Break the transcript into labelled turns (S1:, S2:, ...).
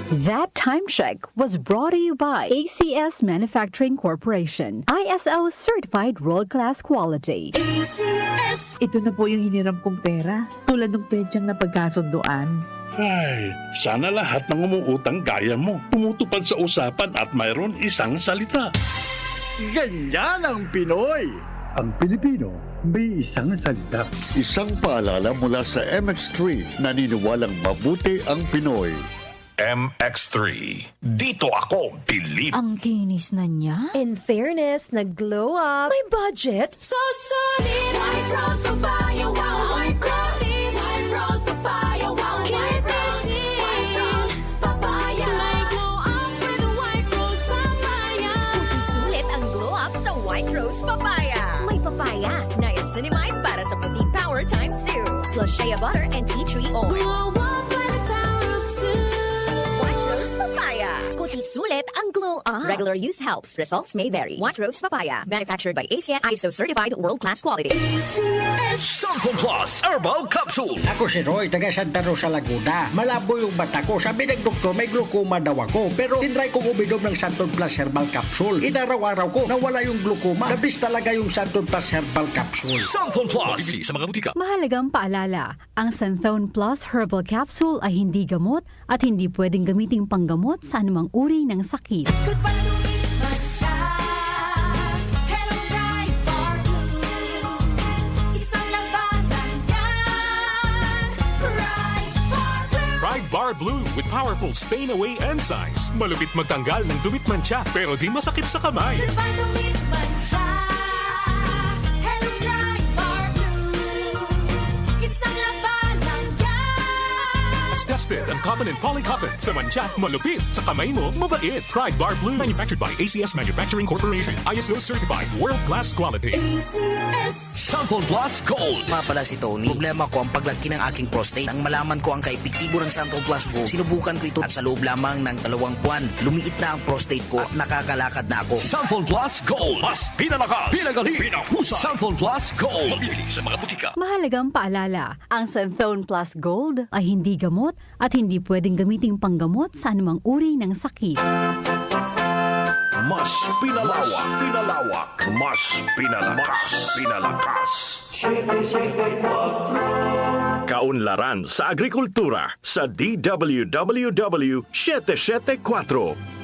S1: That time check was brought to you by ACS Manufacturing Corporation, ISO certified world-class quality.
S2: ACS.
S3: Ito na po yung hiniram kong pera, tulad ng pedyang na pagkasunduan.
S4: Ay, sana lahat ng umuutang gaya mo. Tumutupad sa usapan at mayroon isang salita.
S5: Ganyan ang Pinoy!
S6: Ang Pilipino, may isang salita.
S5: Isang paalala mula sa MX3, naniniwalang mabuti ang Pinoy.
S7: MX3. Dito ako, believe.
S2: Ang kinis na niya.
S8: In fairness, nag-glow up. May budget.
S2: So solid. White Rose Papaya. Wow, White Rose. White Rose Papaya. Wow, White Rose. White Rose Papaya. May glow up with White Rose Papaya.
S8: Puti sulit ang glow up sa White Rose Papaya. May papaya, niacinamide para sa puti power times 2. Plus shea butter and tea tree oil.
S2: Glow up by the power of 2.
S8: White Rose Papaya. Puti sulit ang glow up. Regular use helps. Results may vary. White Rose Papaya. Manufactured by ACS ISO certified world-class quality.
S2: ACS.
S7: Sample Plus Herbal Capsule.
S9: Ako si Roy, taga Santa Rosa, Laguna. Malabo yung mata ko. Sabi ng doktor, may glaucoma daw ako. Pero tinry kong uminom ng Santon Plus Herbal Capsule. Inaraw-araw ko, nawala yung glaucoma. Nabis talaga yung Santon Plus Herbal Capsule.
S7: Sample Plus. Bibili sa mga butika.
S1: Mahalagang paalala, ang Santhone Plus Herbal Capsule ay hindi gamot at hindi pwedeng gamiting panggamot sa anumang uri ng sakit.
S2: Goodbye to me, Masya. Hello, bright bar blue. Isang labanan yan. Bright bar blue.
S10: Pride Bar Blue with powerful stain-away enzymes. Malupit magtanggal ng dumit mancha pero di masakit sa kamay.
S2: Goodbye to me, Masya. Hello, bright bar blue. Isang labanan yan.
S10: As tested ang cotton and polycotton. Sa mancha, malupit. Sa kamay mo, mabait. Pride Bar Blue. Manufactured by ACS Manufacturing Corporation. ISO certified world-class quality.
S2: ACS.
S7: Sample Plus Gold.
S11: Pala si Tony. Problema ko ang paglaki ng aking prostate. Nang malaman ko ang kaepektibo ng Santon Plus Go, sinubukan ko ito at sa loob lamang ng 2 buwan, lumiit na ang prostate ko at nakakalakad na ako.
S7: Sample Plus Gold. Mas pinalakas, pinagaling, pinahusay. Sample Plus Gold. Mabibili sa mga butika.
S1: Mahalagang paalala, ang Santhone Plus Gold ay hindi gamot at hindi pwedeng gamiting panggamot sa anumang uri ng sakit.
S7: Mas pinalawak, mas pinalakas. Kaunlaran sa agrikultura sa DWWW 774.